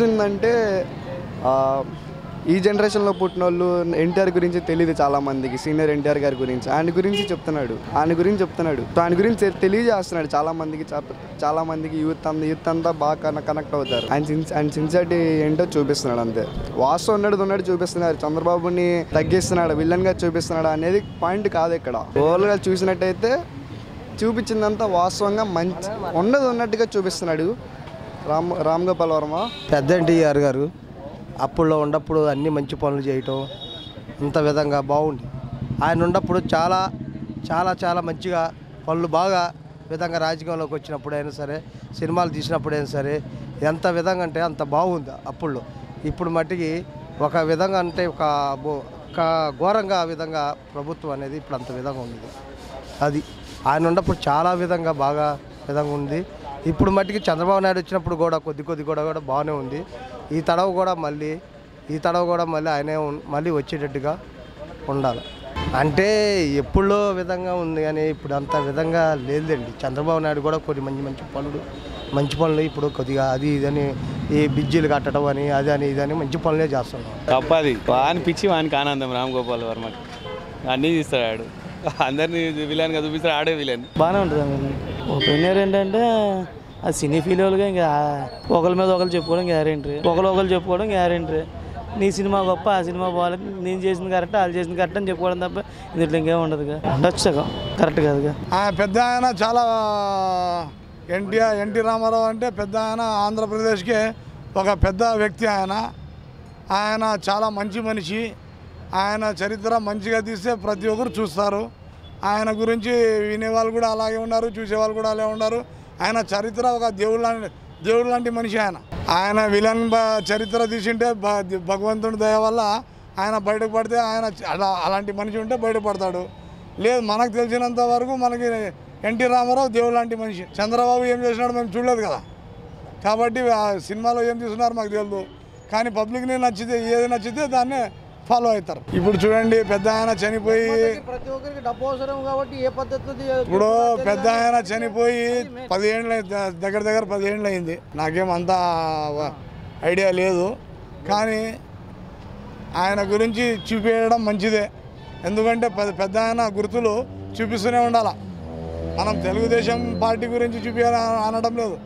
ఏందంటే ఈ జనరేషన్లో పుట్టిన వాళ్ళు ఎన్టీఆర్ గురించి తెలియదు చాలామందికి. సీనియర్ ఎన్టీఆర్ గారి గురించి ఆయన గురించి చెప్తున్నాడు సో ఆయన గురించి తెలియజేస్తున్నాడు చాలామందికి యూత్ అంతా బాగా కనెక్ట్ అవుతారు. ఆయన సిన్సియారిటీ ఏంటో చూపిస్తున్నాడు అంతే. వాస్తవం ఉన్నట్టు చూపిస్తున్నారు. చంద్రబాబుని తగ్గిస్తున్నాడు, విలన్గా చూపిస్తున్నాడు అనేది పాయింట్ కాదు ఇక్కడ. ఓవర్గా చూసినట్టయితే చూపించిందంతా వాస్తవంగా మంచి ఉన్నట్టుగా చూపిస్తున్నాడు రామ్ గోపాల్ వర్మ. పెద్ద ఎన్టీఆర్ గారు అప్పుల్లో ఉన్నప్పుడు అన్ని మంచి పనులు చేయటం ఇంత విధంగా బాగుంది. ఆయన ఉన్నప్పుడు చాలా చాలా చాలా మంచిగా పనులు బాగా విధంగా రాజకీయంలోకి వచ్చినప్పుడైనా సరే, సినిమాలు తీసినప్పుడైనా సరే ఎంత విధంగా అంటే అంత బాగుంది అప్పుల్లో. ఇప్పుడు మట్టికి ఒక విధంగా అంటే ఒక ఘోరంగా విధంగా ప్రభుత్వం అనేది ఇప్పుడు అంత విధంగా ఉంది. అది ఆయన ఉన్నప్పుడు చాలా విధంగా బాగా విధంగా ఉంది. ఇప్పుడు మట్టికి చంద్రబాబు నాయుడు వచ్చినప్పుడు కూడా కొద్ది కూడా బాగానే ఉంది. ఈ తడవ కూడా మళ్ళీ ఆయనే మళ్ళీ వచ్చేటట్టుగా ఉండాలి. అంటే ఎప్పుడో విధంగా ఉంది కానీ ఇప్పుడు అంత విధంగా లేదండి. చంద్రబాబు నాయుడు కూడా కొన్ని మంచి పనులు ఇప్పుడు కొద్దిగా అది ఇదని ఈ బిజ్జీలు కట్టడం అని అదని ఇదని మంచి పనులే చేస్తున్నాం. తప్పది వాని పిచ్చి వానికి ఆనందం. రామ్ గోపాల్ వర్మకి అన్నీ తీస్తాడు, అందరినీ విలన్గా చూపిస్తాడు, ఆడే విలన్. బాగానే ఉంటుంది. ఒపీనియన్ ఏంటంటే అది సినీ ఫీల్ వాళ్ళుగా ఇంకా ఒకరి మీద ఒకరు చెప్పుకోవడం గ్యారెంటీ నీ సినిమా గొప్ప, ఆ సినిమా బాగాలేదు, నేను చేసింది కరెక్ట్, వాళ్ళు చేసింది కరెక్ట్ అని చెప్పుకోవడం తప్ప ఇందులో ఇంకేం ఉండదుగా. ఉండొచ్చు సగం కరెక్ట్ కాదుగా. పెద్ద ఆయన చాలా ఎన్టీ రామారావు అంటే పెద్ద ఆయన, ఆంధ్రప్రదేశ్కే ఒక పెద్ద వ్యక్తి. ఆయన చాలా మంచి మనిషి. ఆయన చరిత్ర మంచిగా తీస్తే ప్రతి ఒక్కరు చూస్తారు. ఆయన గురించి వినేవాళ్ళు కూడా అలాగే ఉన్నారు, చూసేవాళ్ళు కూడా అలాగే ఉన్నారు. ఆయన చరిత్ర ఒక దేవుడు లాంటి మనిషి. ఆయన విలన్ చరిత్ర తీసింటే భగవంతుడి దయ వల్ల ఆయన బయటకు పడితే ఆయన అలాంటి మనిషి ఉంటే బయటపడతాడు. లేదు, మనకు తెలిసినంత వరకు మనకి ఎన్టీ రామారావు దేవుడు లాంటి మనిషి. చంద్రబాబు ఏం చేసినాడు మేము చూడలేదు కదా, కాబట్టి ఆ సినిమాలో ఏం తీసుకున్నారు మాకు తెలియదు. కానీ పబ్లిక్ని ఏది నచ్చితే దాన్నే ఫాలో అవుతారు. ఇప్పుడు చూడండి, పెద్ద ఆయన చనిపోయి ఇప్పుడు పెద్ద ఆయన చనిపోయి 10 ఏళ్ళు దగ్గర 10 ఏళ్ళు అయింది. నాకేమంతా ఐడియా లేదు, కానీ ఆయన గురించి చూపించడం మంచిదే. ఎందుకంటే పెద్ద ఆయన గుర్తులు చూపిస్తూనే ఉండాలి. మనం తెలుగుదేశం పార్టీ గురించి అనడం లేదు.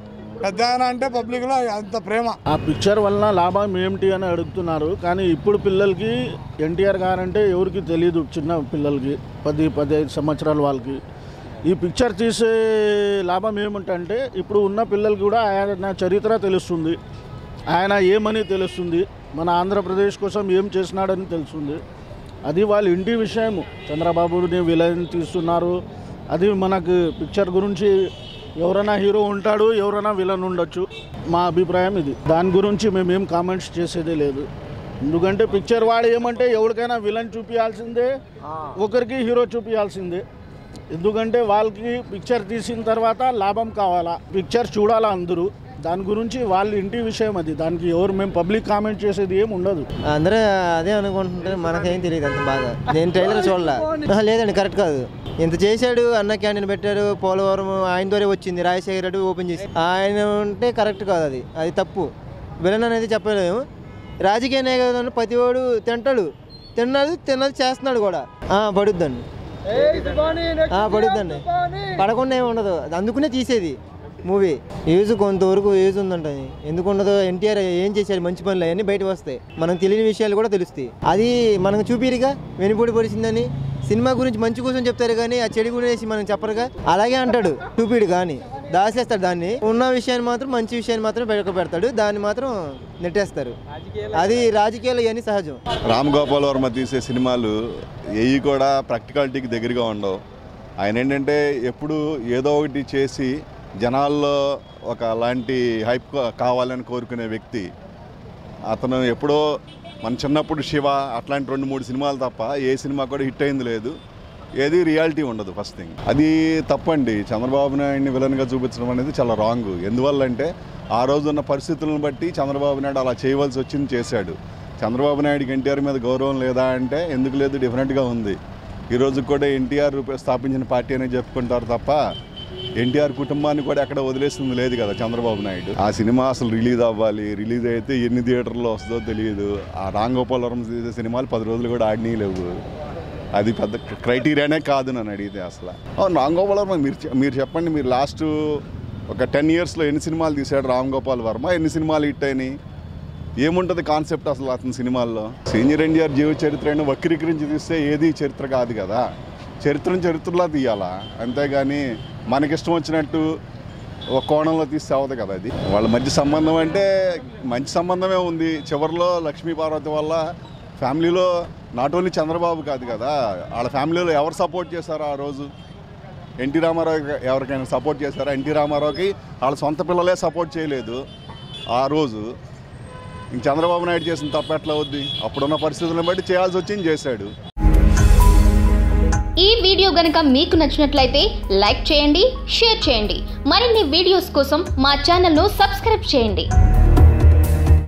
పెద్ద ఆయన అంటే పబ్లిక్లో అంత ప్రేమ. ఆ పిక్చర్ వలన లాభం ఏమిటి అని అడుగుతున్నారు. కానీ ఇప్పుడు పిల్లలకి ఎన్టీఆర్ గారు అంటే ఎవరికి తెలియదు. చిన్న పిల్లలకి 10-15 సంవత్సరాల వాళ్ళకి ఈ పిక్చర్ తీసే లాభం ఏమిటంటే ఇప్పుడు ఉన్న పిల్లలకి కూడా ఆయన చరిత్ర తెలుస్తుంది, ఆయన ఏమని తెలుస్తుంది, మన ఆంధ్రప్రదేశ్ కోసం ఏం చేసినాడని తెలుస్తుంది. అది వాళ్ళ ఇంటి విషయము. చంద్రబాబుని విలన్ తీస్తున్నారు, అది మనకు పిక్చర్ గురించి ఎవరైనా హీరో ఉంటాడు, ఎవరైనా విలన్ ఉండొచ్చు. మా అభిప్రాయం ఇది. దాని గురించి మేమేం కామెంట్స్ చేసేదే లేదు. ఎందుకంటే పిక్చర్ వాడు ఏమంటే ఎవరికైనా విలన్ చూపించాల్సిందే, ఒకరికి హీరో చూపించాల్సిందే. ఎందుకంటే వాళ్ళకి పిక్చర్ తీసిన తర్వాత లాభం కావాలా, పిక్చర్ చూడాలా అందరూ. దాని గురించి వాళ్ళ ఇంటి విషయం అది. దానికి మేము పబ్లిక్ కామెంట్ చేసేది ఏమి ఉండదు. అందరూ అదే అనుకుంటుంటే మనకేం తెలియదు అంత బాగా. నేను ట్రైలర్ చూడలే. లేదండి, కరెక్ట్ కాదు. ఎంత చేశాడు, అన్న క్యాంటీన్ పెట్టాడు, పోలవరం ఆయన ద్వారా వచ్చింది, రాజశేఖర రెడ్డి ఓపెన్ చేసి ఆయన ఉంటే కరెక్ట్ కాదు. అది తప్పు. విలన్ అనేది చెప్పలేము. రాజకీయ నాయకుడు ప్రతి వాడు తిన్నది చేస్తున్నాడు కూడా. పడుద్దండి పడకుండా ఏమి ఉండదు. అందుకునే తీసేది మూవీ. యూజ్ కొంతవరకు యూజ్ ఉందంట. ఎందుకు ఉండదు? ఎన్టీఆర్ ఏం చేశాడు మంచి పనులు అవన్నీ బయటకు వస్తాయి. మనకు తెలియని విషయాలు కూడా తెలుస్తాయి. అది మనకు చూపిరుగా వెనుపడి పడిచిందని. సినిమా గురించి మంచి కోసం చెప్తారు కానీ ఆ చెడు గురించి మనం చెప్పరుగా. అలాగే అంటాడు, చూపిడు కానీ దాచేస్తాడు. దాన్ని ఉన్న విషయాన్ని మాత్రం, మంచి విషయాన్ని మాత్రం బయటకు పెడతాడు, దాన్ని మాత్రం నెట్టేస్తారు. అది రాజకీయాలు ఇవన్నీ సహజం. రామ్ గోపాల్ వర్మ తీసే సినిమాలు ఏవి కూడా ప్రాక్టికాలిటీకి దగ్గరగా ఉండవు. ఆయన ఏంటంటే ఎప్పుడు ఏదో ఒకటి చేసి జనాల్లో ఒక అలాంటి హైప్ కావాలని కోరుకునే వ్యక్తి అతను. ఎప్పుడో మన చిన్నప్పుడు శివ అట్లాంటి 2-3 సినిమాలు తప్ప ఏ సినిమా కూడా హిట్ అయింది లేదు. ఏది రియాలిటీ ఉండదు. ఫస్ట్ థింగ్ అది తప్పండి. చంద్రబాబు నాయుడిని విలన్గా చూపించడం అనేది చాలా రాంగ్. ఎందువల్లంటే ఆ రోజున్న పరిస్థితులను బట్టి చంద్రబాబు నాయుడు అలా చేయవలసి వచ్చింది, చేశాడు. చంద్రబాబు నాయుడికి ఎన్టీఆర్ మీద గౌరవం లేదా అంటే ఎందుకు లేదు, డెఫినెట్గా ఉంది. ఈరోజు కూడా ఎన్టీఆర్ స్థాపించిన పార్టీ అనేది చెప్పుకుంటారు తప్ప ఎన్టీఆర్ కుటుంబాన్ని కూడా ఎక్కడ వదిలేస్తుంది లేదు కదా చంద్రబాబు నాయుడు. ఆ సినిమా అసలు రిలీజ్ అవ్వాలి, రిలీజ్ అయితే ఎన్ని థియేటర్లో వస్తుందో తెలియదు. ఆ రామ్ గోపాల్ వర్మ తీసే సినిమాలు 10 రోజులు కూడా ఆడినీ లేవు. అది పెద్ద క్రైటీరియానే కాదు నన్ను అడిగితే అసలు. రామ్ గోపాల్ వర్మ మీరు చెప్పండి, మీరు లాస్ట్ ఒక 10 yearsలో ఎన్ని సినిమాలు తీశాడు రామ్ గోపాల్ వర్మ, ఎన్ని సినిమాలు హిట్ అయినాయి, ఏముంటుంది కాన్సెప్ట్ అసలు అతని సినిమాల్లో? సీనియర్ ఎన్టీఆర్ జీవిత చరిత్రను వక్రీకరించి తీస్తే ఏది చరిత్ర కాదు కదా, చరిత్రలా తీయాలా, అంతేగాని మనకిష్టం వచ్చినట్టు ఒక కోణంలో తీస్తే అవ్వదు కదా. అది వాళ్ళ మధ్య సంబంధం అంటే మంచి సంబంధమే ఉంది. చివరిలో లక్ష్మీ పార్వతి వల్ల ఫ్యామిలీలో నాట్ ఓన్లీ చంద్రబాబు కాదు కదా, వాళ్ళ ఫ్యామిలీలో ఎవరు సపోర్ట్ చేశారో ఆ రోజు? ఎన్టీ రామారావు ఎవరికైనా సపోర్ట్ చేశారా? ఎన్టీ రామారావుకి వాళ్ళ సొంత పిల్లలే సపోర్ట్ చేయలేదు ఆ రోజు. ఇంక చంద్రబాబు నాయుడు చేసిన తప్ప ఎట్లా అవుద్ది? అప్పుడున్న పరిస్థితులను బట్టి చేయాల్సి వచ్చింది, చేశాడు. ఈ వీడియో గనుక మీకు నచ్చినట్లయితే లైక్ చేయండి, షేర్ చేయండి. మరిన్ని వీడియోస్ కోసం మా ఛానల్ను సబ్స్క్రైబ్ చేయండి.